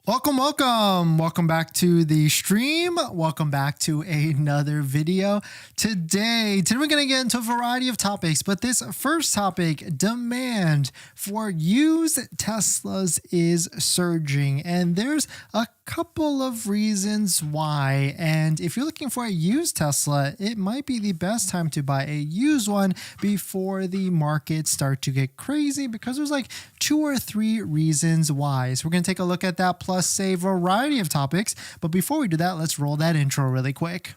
Welcome back to the stream. Welcome back to another video. Today we're going to get into a variety of topics, but this first topic, demand for used Teslas is surging, and there's a couple of reasons why. And if you're looking for a used Tesla, it might be the best time to buy a used one before the markets start to get crazy, because there's like 2 or 3 reasons why. So we're going to take a look at that, plus a variety of topics. But before we do that, let's roll that intro really quick.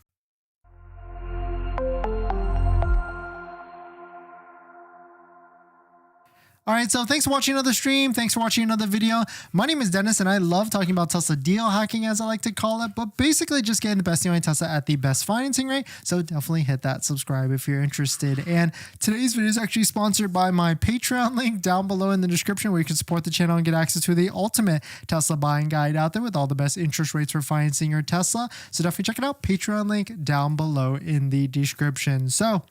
All right, so thanks for watching another stream. Thanks for watching another video. My name is Dennis, and I love talking about Tesla deal hacking, as I like to call it, but basically just getting the best deal on Tesla at the best financing rate. So definitely hit that subscribe if you're interested. And today's video is actually sponsored by my Patreon link down below in the description, where you can support the channel and get access to the ultimate Tesla buying guide out there with all the best interest rates for financing your Tesla. So definitely check it out. Patreon link down below in the description. So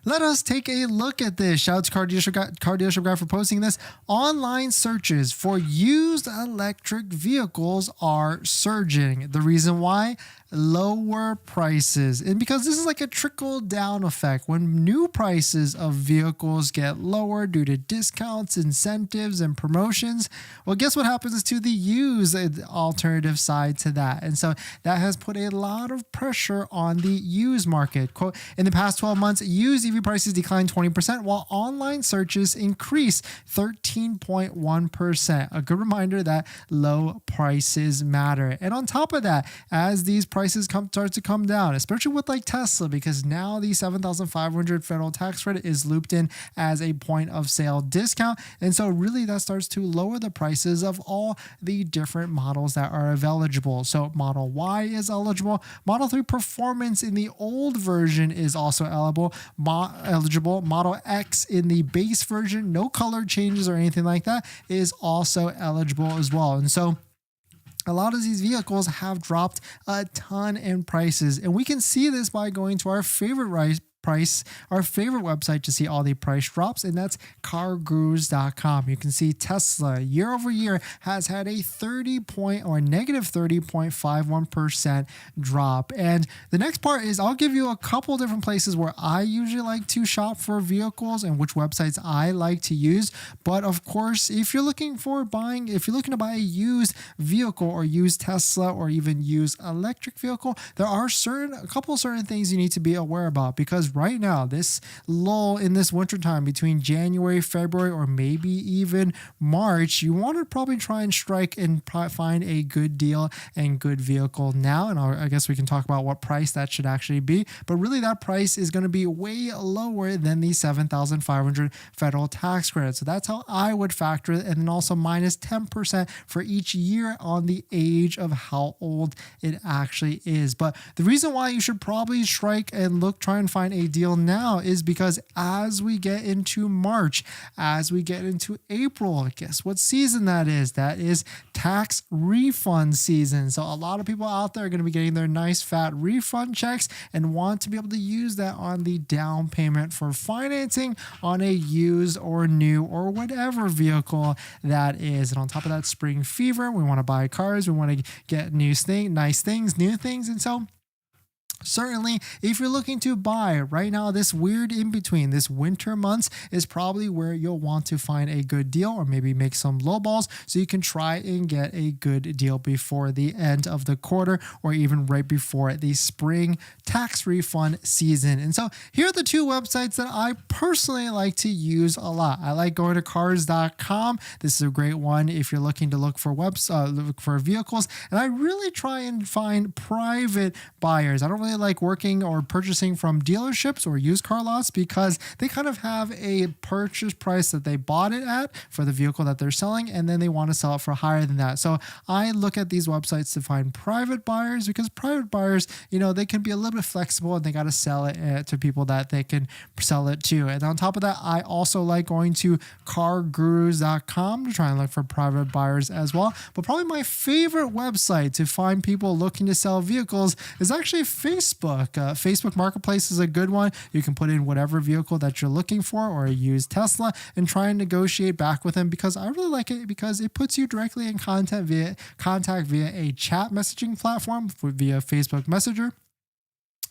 let us take a look at this. Shout out to Car Dealership Guy for posting this. Online searches for used electric vehicles are surging. The reason why? Lower prices. And because this is like a trickle down effect. When new prices of vehicles get lower due to discounts, incentives, and promotions, well, guess what happens to the used alternative side to that? And so that has put a lot of pressure on the used market. Quote, in the past 12 months, used EV prices declined 20%, while online searches increased 13.1%. A good reminder that low prices matter. And on top of that, as these prices start to come down, especially with like Tesla, because now the $7,500 federal tax credit is looped in as a point of sale discount. And so really that starts to lower the prices of all the different models that are eligible. So Model Y is eligible. Model 3 Performance in the old version is also eligible. Model X in the base version, no color changes or anything like that, is also eligible as well. And so a lot of these vehicles have dropped a ton in prices, and we can see this by going to our favorite website to see all the price drops, and that's cargurus.com. You can see Tesla year over year has had a negative 30.51% drop. And the next part is I'll give you a couple different places where I usually like to shop for vehicles and which websites I like to use. But of course, if you're looking to buy a used vehicle or used Tesla or even used electric vehicle, there are a couple certain things you need to be aware about, because right now, this lull in this wintertime between January, February, or maybe even March, you want to probably try and strike and find a good deal and good vehicle now. And I guess we can talk about what price that should actually be. But really, that price is going to be way lower than the $7,500 federal tax credit. So that's how I would factor it. And then also minus 10% for each year on the age of how old it actually is. But the reason why you should probably strike and try and find a deal now is because as we get into March, as we get into April, guess what season that is? That is tax refund season. So a lot of people out there are going to be getting their nice fat refund checks and want to be able to use that on the down payment for financing on a used or new or whatever vehicle that is. And on top of that, spring fever, we want to buy cars, we want to get nice things, new things. And so certainly, if you're looking to buy right now, this weird in between, this winter months is probably where you'll want to find a good deal, or maybe make some low balls so you can try and get a good deal before the end of the quarter or even right before the spring tax refund season. And so here are the 2 websites that I personally like to use a lot. I like going to cars.com. This is a great one if you're looking to look for vehicles, and I really try and find private buyers. I don't really like working or purchasing from dealerships or used car lots, because they kind of have a purchase price that they bought it at for the vehicle that they're selling, and then they want to sell it for higher than that. So I look at these websites to find private buyers, because private buyers, they can be a little bit flexible, and they got to sell it to people that they can sell it to. And on top of that, I also like going to cargurus.com to try and look for private buyers as well. But probably my favorite website to find people looking to sell vehicles is actually Facebook. Facebook Marketplace is a good one. You can put in whatever vehicle that you're looking for or use Tesla and try and negotiate back with them, because I really like it because it puts you directly in contact via a chat messaging platform via Facebook Messenger,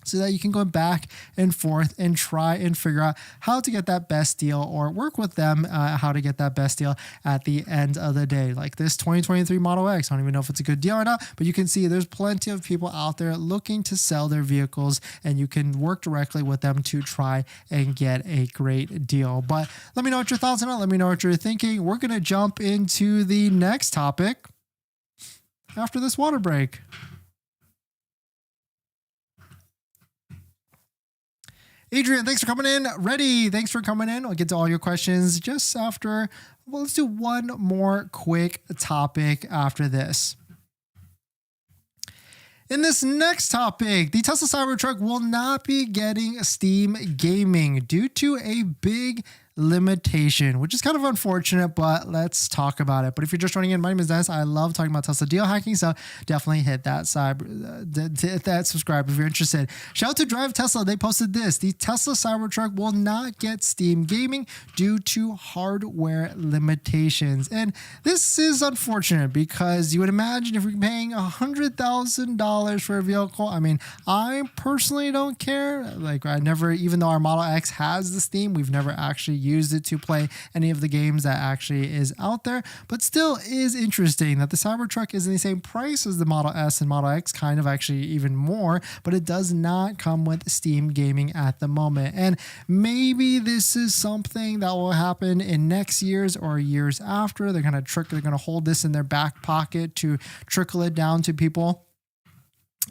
so that you can go back and forth and try and figure out how to get that best deal, or work with them how to get that best deal at the end of the day. Like this 2023 Model X, I don't even know if it's a good deal or not, but you can see there's plenty of people out there looking to sell their vehicles, and you can work directly with them to try and get a great deal. But let me know what your thoughts on it. Let me know what you're thinking. We're going to jump into the next topic after this water break. Adrian, thanks for coming in. Reddy, thanks for coming in. We'll get to all your questions just after. Well, let's do one more quick topic after this. In this next topic, the Tesla Cybertruck will not be getting Steam Gaming due to a big limitation, which is kind of unfortunate, but let's talk about it. But if you're just joining in, my name is Dennis. I love talking about Tesla deal hacking, so definitely hit that subscribe if you're interested. Shout out to Drive Tesla. They posted this: the Tesla Cybertruck will not get Steam Gaming due to hardware limitations. And this is unfortunate, because you would imagine if you're paying $100,000 for a vehicle, I mean, I personally don't care. Like, I never, even though our Model X has the Steam, we've never actually used it to play any of the games that actually is out there. But still is interesting that the Cybertruck is in the same price as the Model S and Model X, kind of actually even more, but it does not come with Steam Gaming at the moment. And maybe this is something that will happen in next year's or years after. They're going to hold this in their back pocket to trickle it down to people.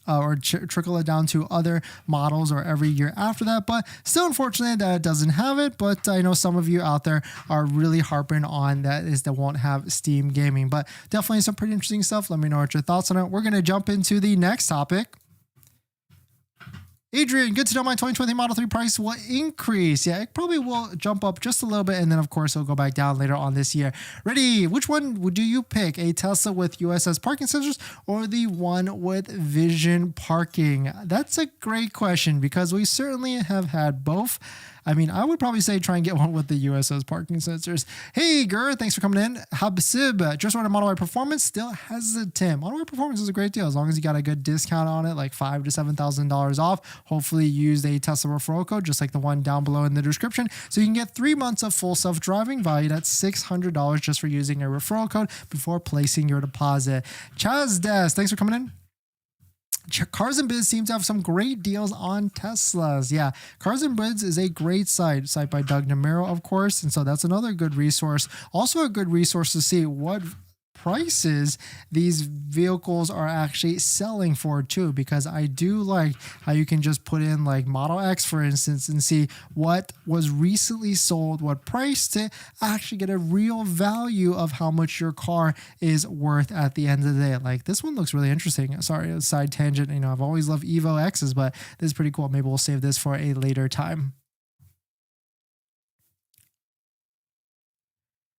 Or trickle it down to other models or every year after that. But still, unfortunately, that it doesn't have it. But I know some of you out there are really harping on that won't have Steam Gaming. But definitely some pretty interesting stuff. Let me know what your thoughts on it. We're going to jump into the next topic. Adrian, good to know my 2020 Model 3 price will increase. Yeah, it probably will jump up just a little bit, and then, of course, it'll go back down later on this year. Ready? Which one do you pick? A Tesla with USS parking sensors or the one with vision parking? That's a great question, because we certainly have had both. I mean, I would probably say try and get one with the USS parking sensors. Hey, Gur, thanks for coming in. Habsib, just wanted Model Y Performance, still hesitant. Model Y Performance is a great deal as long as you got a good discount on it, like $5,000 to $7,000 off. Hopefully use a Tesla referral code, just like the one down below in the description. So you can get 3 months of full self-driving valued at $600 just for using a referral code before placing your deposit. Chaz Des, thanks for coming in. Cars and Biz seems to have some great deals on Teslas. Yeah, Cars and Biz is a great site by Doug Namero, of course. And so that's another good resource. Also a good resource to see what prices these vehicles are actually selling for too, because I do like how you can just put in like Model X, for instance, and see what was recently sold, what price, to actually get a real value of how much your car is worth at the end of the day. Like this one looks really interesting. Sorry, a side tangent. You know, I've always loved Evo X's, but this is pretty cool. Maybe we'll save this for a later time.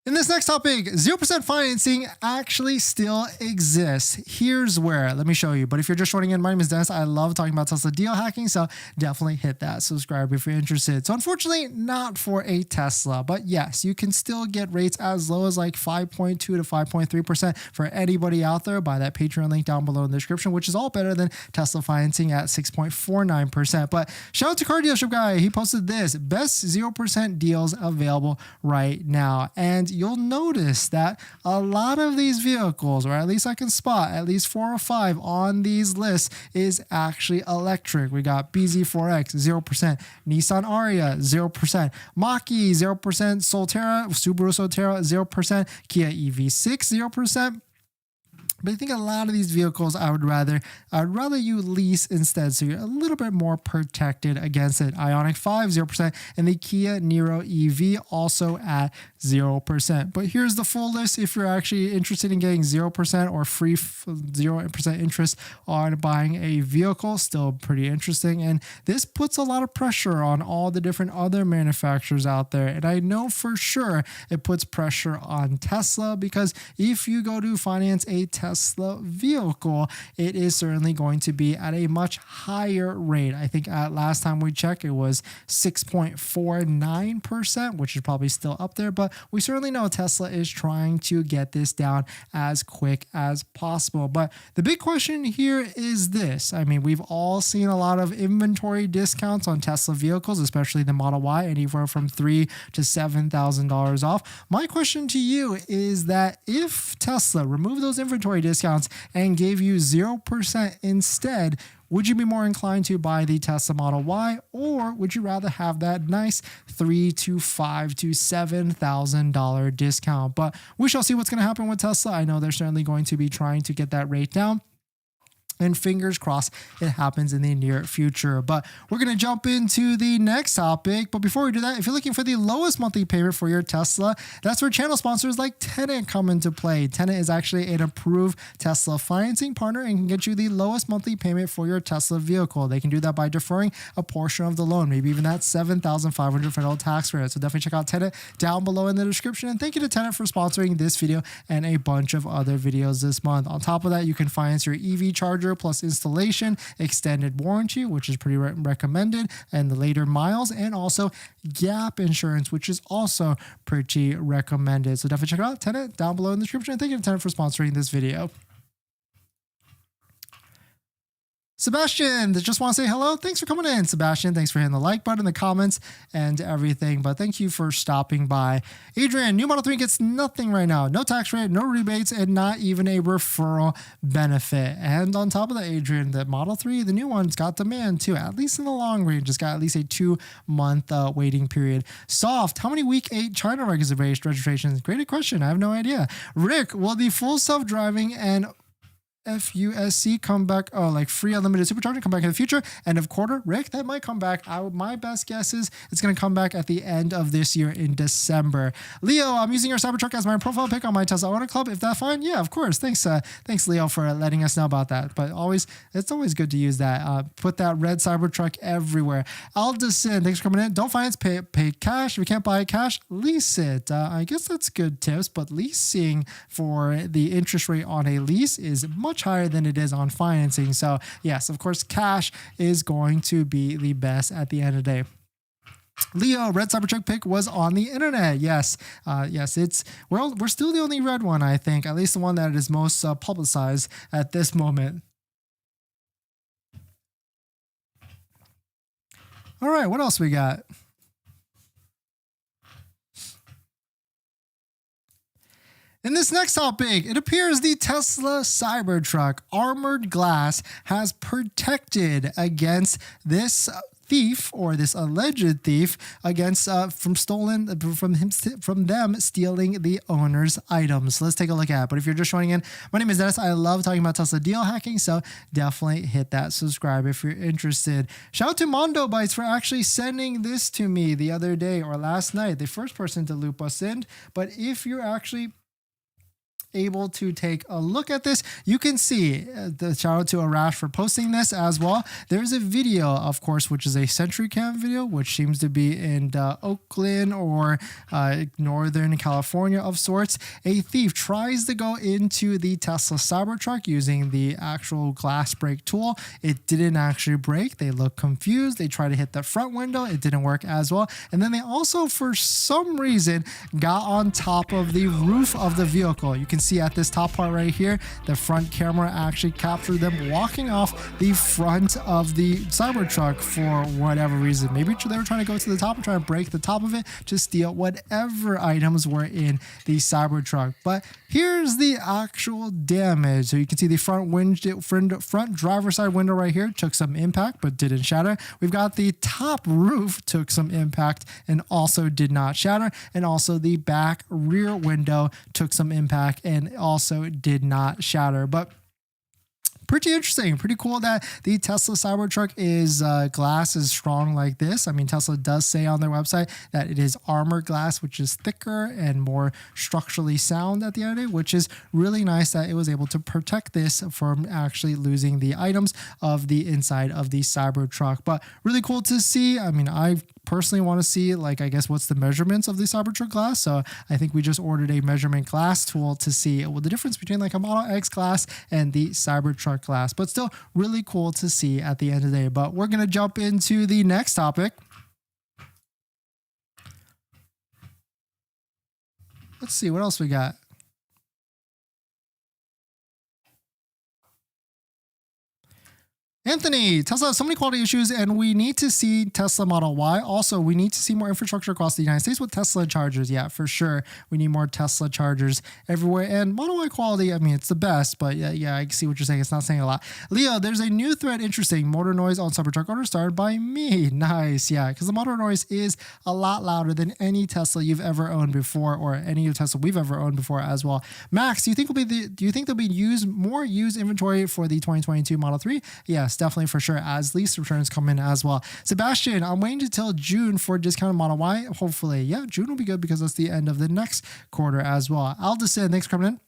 In this next topic, 0% financing actually still exists. Here's where. Let me show you. But if you're just joining in, my name is Dennis. I love talking about Tesla deal hacking, so definitely hit that subscribe if you're interested. So unfortunately, not for a Tesla, but yes, you can still get rates as low as like 5.2 to 5.3% for anybody out there. By that Patreon link down below in the description, which is all better than Tesla financing at 6.49%. But shout out to Car Dealership Guy. He posted this: best 0% deals available right now. And you'll notice that a lot of these vehicles, or at least I can spot at least 4 or 5 on these lists, is actually electric. We got BZ4X, 0%, Nissan Ariya, 0%, Mach-E, 0%, Solterra, Subaru Solterra, 0%, Kia EV6, 0%. But I think a lot of these vehicles I'd rather you lease instead, so you're a little bit more protected against it. Ioniq 5, 0%, and the Kia Niro EV also at 0%. But here's the full list if you're actually interested in getting 0% or free 0% interest on buying a vehicle. Still pretty interesting. And this puts a lot of pressure on all the different other manufacturers out there. And I know for sure it puts pressure on Tesla, because if you go to finance a Tesla vehicle, it is certainly going to be at a much higher rate. I think at last time we checked, it was 6.49%, which is probably still up there, but we certainly know Tesla is trying to get this down as quick as possible. But the big question here is this. I mean, we've all seen a lot of inventory discounts on Tesla vehicles, especially the Model Y, anywhere from $3,000 to $7,000 off. My question to you is that if Tesla removed those inventory discounts and gave you 0% instead, would you be more inclined to buy the Tesla Model Y, or would you rather have that nice $3,000 to $5,000 to $7,000 discount? But we shall see what's going to happen with Tesla. I know they're certainly going to be trying to get that rate down, and fingers crossed it happens in the near future. But we're going to jump into the next topic. But before we do that, if you're looking for the lowest monthly payment for your Tesla, that's where channel sponsors like Tenet come into play. Tenet is actually an approved Tesla financing partner and can get you the lowest monthly payment for your Tesla vehicle. They can do that by deferring a portion of the loan, maybe even that $7,500 federal tax credit. So definitely check out Tenet down below in the description. And thank you to Tenet for sponsoring this video and a bunch of other videos this month. On top of that, you can finance your EV charger plus installation, extended warranty, which is pretty recommended, and the later miles, and also gap insurance, which is also pretty recommended. So definitely check it out. Tenet down below in the description. And thank you to Tenet for sponsoring this video. Sebastian, just want to say hello. Thanks for coming in, Sebastian. Thanks for hitting the like button, the comments, and everything. But thank you for stopping by. Adrian, new Model 3 gets nothing right now. No tax rate, no rebates, and not even a referral benefit. And on top of that, Adrian, the Model 3, the new one's got demand too, at least in the long range. It's got at least a 2-month waiting period. Soft, how many week 8 China registrations? Great question. I have no idea. Rick, will the full self-driving and FUSC come back, like free unlimited supercharging come back in the future, end of quarter? Rick, that might come back. My best guess is it's going to come back at the end of this year in December. Leo, I'm using your Cybertruck as my profile pic on my Tesla Owner Club. If that's fine, yeah, of course. Thanks, Leo, for letting us know about that. But it's always good to use that. Put that red Cybertruck everywhere. Aldison, thanks for coming in. Don't finance, pay cash. If you can't buy it cash, lease it. I guess that's good tips, but leasing for the interest rate on a lease is much higher than it is on financing. So yes, of course, cash is going to be the best at the end of the day. Leo, red Cybertruck pic was on the internet. Yes, we're still the only red one, I think, at least the one that is most publicized at this moment. All right, what else we got? In this next topic, it appears the Tesla Cybertruck armored glass has protected against this thief, or this alleged thief, against from them stealing the owner's items. So let's take a look at it. But if you're just joining in, my name is Dennis. I love talking about Tesla deal hacking, so definitely hit that subscribe if you're interested. Shout out to Mondo Bytes for actually sending this to me the other day or last night. The first person to loop us in. But if you're actually able to take a look at this, you can see the shout out to Arash for posting this as well. There's a video, of course, which is a Sentry Cam video, which seems to be in Oakland or Northern California of sorts. A thief tries to go into the Tesla Cybertruck using the actual glass break tool. It didn't actually break. They look confused. They try to hit the front window. It didn't work as well. And then they also, for some reason, got on top of the roof of the vehicle. You can see at this top part right here, the front camera actually captured them walking off the front of the Cybertruck for whatever reason. Maybe they were trying to go to the top and try to break the top of it to steal whatever items were in the Cybertruck. But here's the actual damage. So you can see the front driver's side window right here took some impact but didn't shatter. We've got the top roof took some impact and also did not shatter. And also the back rear window took some impact and also did not shatter. But pretty interesting. Pretty cool that the Tesla Cybertruck is glass is strong like this. I mean, Tesla does say on their website that it is armor glass, which is thicker and more structurally sound at the end of it, which is really nice that it was able to protect this from actually losing the items of the inside of the Cybertruck. But really cool to see. I mean, I personally want to see, like, I guess what's the measurements of the Cybertruck glass. So I think we just ordered a measurement glass tool to see what the difference between like a Model X glass and the Cybertruck glass, but still really cool to see at the end of the day. But we're going to jump into the next topic. Let's see what else we got. Anthony, Tesla has so many quality issues and we need to see Tesla Model Y. Also, we need to see more infrastructure across the United States with Tesla chargers. Yeah, for sure. We need more Tesla chargers everywhere. And Model Y quality, I mean, it's the best, but yeah, I see what you're saying. It's not saying a lot. Leo, there's a new thread. Interesting. Motor noise on Cybertruck owner started by me. Nice. Yeah, because the motor noise is a lot louder than any Tesla you've ever owned before, or any Tesla we've ever owned before as well. Max, do you think there'll be more used inventory for the 2022 Model 3? Yes, definitely for sure, as lease returns come in as well. Sebastian, I'm waiting until June for discounted Model Y. Hopefully, yeah, June will be good because that's the end of the next quarter as well. Aldison, thanks for coming in.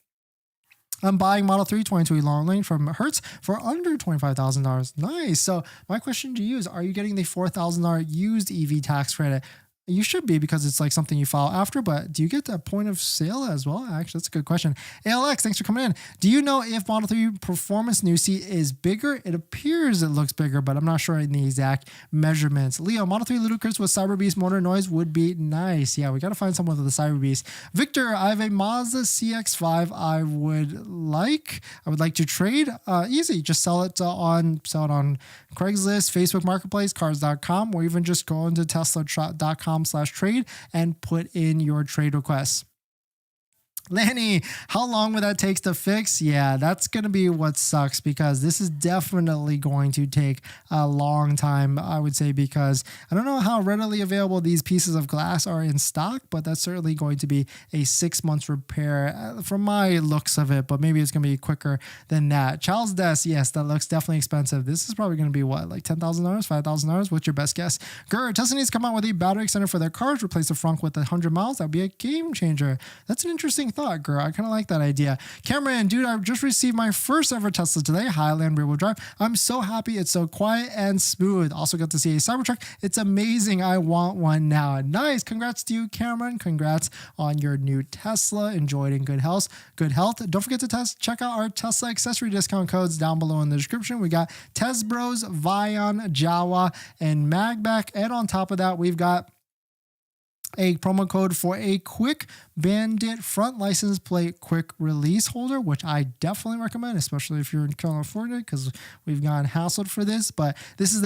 I'm buying Model 3 22 long range from Hertz for under $25,000. Nice. So my question to you is, are you getting the $4,000 used EV tax credit? You should be, because it's like something you file after, but do you get that point of sale as well? Actually, that's a good question. ALX, thanks for coming in. Do you know if Model 3 Performance new seat is bigger? It appears it looks bigger, but I'm not sure in the exact measurements. Leo, Model 3 Ludicrous with Cyber Beast motor noise would be nice. Yeah, we got to find someone with the Cyber Beast. Victor, I have a Mazda CX-5 I would like to trade. Easy, just sell it on Craigslist, Facebook Marketplace, cars.com, or even just go into tesla.com/trade and put in your trade requests. Lanny, how long would that take to fix? Yeah, that's going to be what sucks, because this is definitely going to take a long time, I would say, because I don't know how readily available these pieces of glass are in stock, but that's certainly going to be a 6 months repair from my looks of it, but maybe it's going to be quicker than that. Charles Des, yes, that looks definitely expensive. This is probably going to be what, like $10,000, $5,000? What's your best guess? Gurr, Tesla needs to come out with a battery extender for their cars, replace the frunk with 100 miles. That would be a game changer. That's an interesting thought, girl. I kind of like that idea. Cameron, dude, I just received my first ever Tesla today, Highland rear-wheel drive. I'm so happy. It's so quiet and smooth. Also got to see a Cybertruck. It's amazing. I want one now. Nice. Congrats to you, Cameron. Congrats on your new Tesla. Enjoy it in good health. Don't forget to check out our Tesla accessory discount codes down below in the description. We got Tesbros, Vion, Jawa, and MAGBAK. And on top of that, we've got a promo code for a quick Bandit front license plate quick release holder, which I definitely recommend, especially if you're in California, because we've gotten hassled for this. But this is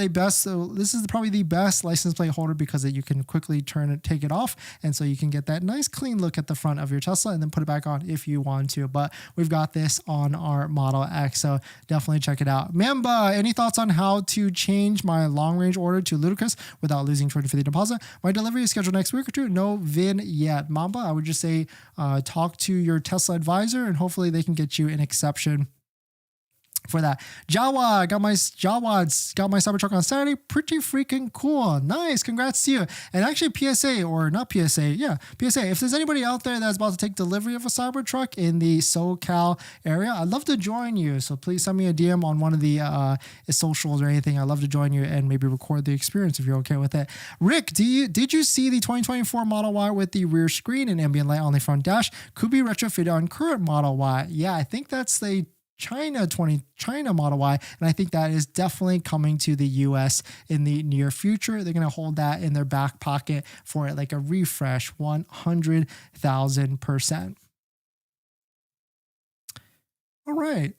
probably the best license plate holder, because you can quickly take it off, and so you can get that nice clean look at the front of your Tesla and then put it back on if you want to. But we've got this on our Model X, so definitely check it out. Mamba, any thoughts on how to change my long range order to Ludicrous without losing 250 deposit? My delivery is scheduled next week or two. No VIN yet. Mamba, I would just say talk to your Tesla advisor, and hopefully they can get you an exception for that. Jawa, got my Cybertruck on Saturday. Pretty freaking cool. Nice. Congrats to you. And actually PSA, or not PSA. Yeah, PSA. If there's anybody out there that's about to take delivery of a Cybertruck in the SoCal area, I'd love to join you. So please send me a DM on one of the socials or anything. I'd love to join you and maybe record the experience if you're okay with it. Rick, did you see the 2024 Model Y with the rear screen and ambient light on the front dash? Could be retrofitted on current Model Y. Yeah, I think that's the China Model Y, and I think that is definitely coming to the US in the near future. They're going to hold that in their back pocket for like a refresh, 100,000%. All right.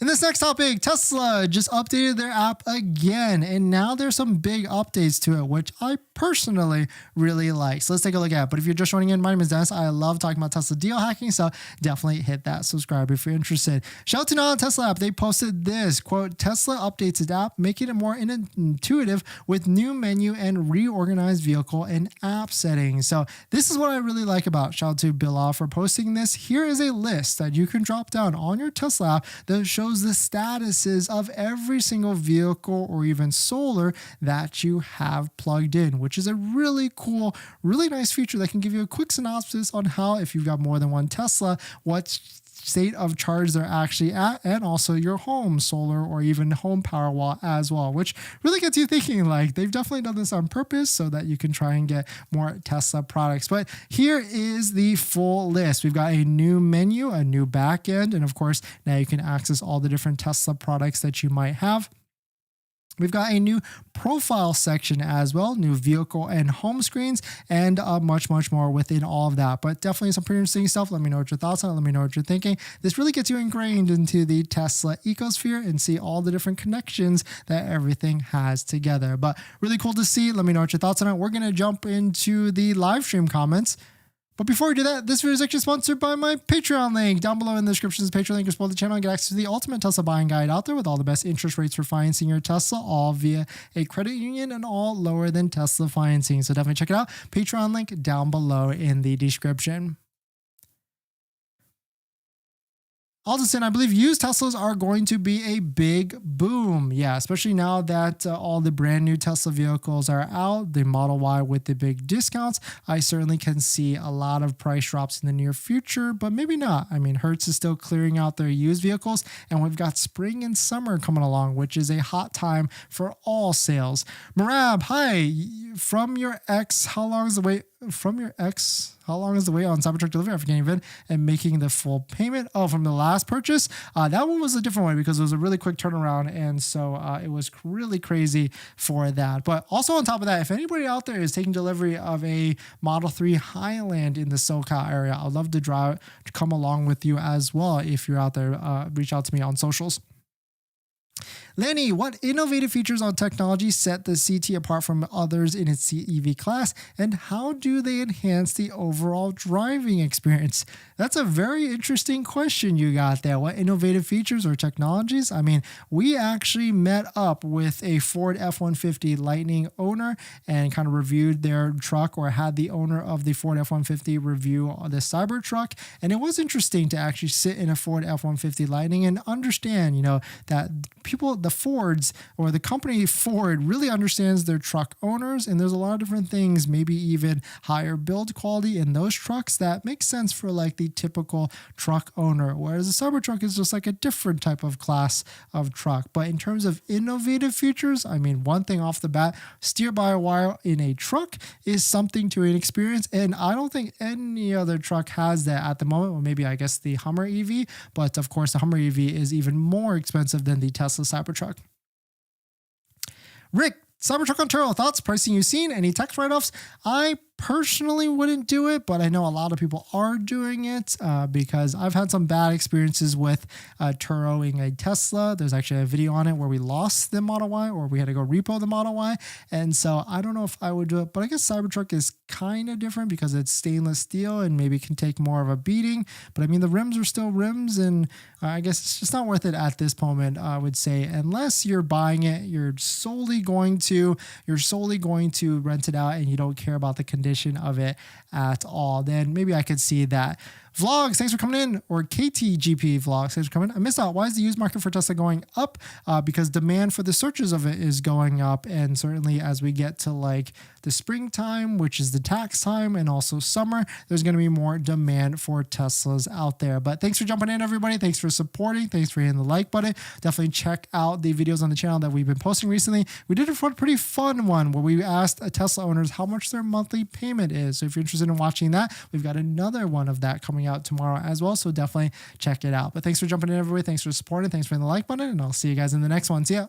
In this next topic, Tesla just updated their app again, and now there's some big updates to it, which I personally really like. So let's take a look at it. But if you're just joining in, my name is Dennis. I love talking about Tesla deal hacking, so definitely hit that subscribe if you're interested. Shout out to Not a Tesla app. They posted this, quote, Tesla updates its app, making it more intuitive with new menu and reorganized vehicle and app settings. So this is what I really like about. Shout out to Bilal for posting this. Here is a list that you can drop down on your Tesla app that shows the statuses of every single vehicle or even solar that you have plugged in, which is a really cool, really nice feature that can give you a quick synopsis on how, if you've got more than one Tesla, what state of charge they're actually at, and also your home solar or even home power wall as well, which really gets you thinking, like, they've definitely done this on purpose so that you can try and get more Tesla products. But here is the full list. We've got a new menu, a new back end, and of course now you can access all the different Tesla products that you might have. We've got a new profile section as well, new vehicle and home screens, and much more within all of that. But definitely some pretty interesting stuff. Let me know what your thoughts on it. Let me know what you're thinking. This really gets you ingrained into the Tesla ecosphere and see all the different connections that everything has together. But really cool to see. Let me know what your thoughts on it. We're going to jump into the live stream comments. But before we do that, this video is actually sponsored by my Patreon link. Down below in the description is a Patreon link. You support the channel and get access to the ultimate Tesla buying guide out there with all the best interest rates for financing your Tesla, all via a credit union and all lower than Tesla financing. So definitely check it out. Patreon link down below in the description. Alderson, I believe used Teslas are going to be a big boom. Yeah, especially now that all the brand new Tesla vehicles are out, the Model Y with the big discounts. I certainly can see a lot of price drops in the near future, but maybe not. I mean, Hertz is still clearing out their used vehicles, and we've got spring and summer coming along, which is a hot time for all sales. Marab, hi. From your ex, how long is the wait? From your ex, how long is the wait on Cybertruck delivery after getting even and making the full payment? Oh, from the last purchase? That one was a different one because it was a really quick turnaround. And so it was really crazy for that. But also on top of that, if anybody out there is taking delivery of a Model 3 Highland in the SoCal area, I'd love to come along with you as well. If you're out there, reach out to me on socials. Lenny, what innovative features on technology set the CT apart from others in its EV class, and how do they enhance the overall driving experience? That's a very interesting question you got there. What innovative features or technologies? I mean, we actually met up with a Ford F-150 Lightning owner and kind of reviewed their truck, or had the owner of the Ford F-150 review the Cybertruck, and it was interesting to actually sit in a Ford F-150 Lightning and understand, you know, that people, the Fords, or the company Ford, really understands their truck owners, and there's a lot of different things, maybe even higher build quality in those trucks that makes sense for like the typical truck owner, whereas the Cybertruck is just like a different type of class of truck. But in terms of innovative features, I mean, one thing off the bat, steer-by-wire in a truck is something to an experience, and I don't think any other truck has that at the moment. Well, maybe I guess the Hummer EV, but of course the Hummer EV is even more expensive than the Tesla Cybertruck. Rick, Cybertruck on Turo, thoughts, pricing you've seen, any tax write-offs? I personally wouldn't do it, but I know a lot of people are doing it because I've had some bad experiences with Turoing a Tesla. There's actually a video on it where we lost the Model Y, or we had to go repo the Model Y. And so I don't know if I would do it, but I guess Cybertruck is kind of different because it's stainless steel and maybe can take more of a beating. But I mean, the rims are still rims, and I guess it's just not worth it at this moment, I would say, unless you're buying it, you're solely going to rent it out and you don't care about the condition of it at all. Then maybe I could see that. Vlogs, thanks for coming in, or KTGP Vlogs, thanks for coming in. I missed out. Why is the used market for Tesla going up? Because demand for the searches of it is going up, and certainly as we get to like the springtime, which is the tax time, and also summer, there's going to be more demand for Teslas out there. But thanks for jumping in, everybody. Thanks for supporting. Thanks for hitting the like button. Definitely check out the videos on the channel that we've been posting recently. We did a pretty fun one where we asked Tesla owners how much their monthly payment is. So if you're interested in watching that, we've got another one of that coming out tomorrow as well. So definitely check it out. But thanks for jumping in, everybody. Thanks for supporting. Thanks for hitting the like button, and I'll see you guys in the next one. See ya.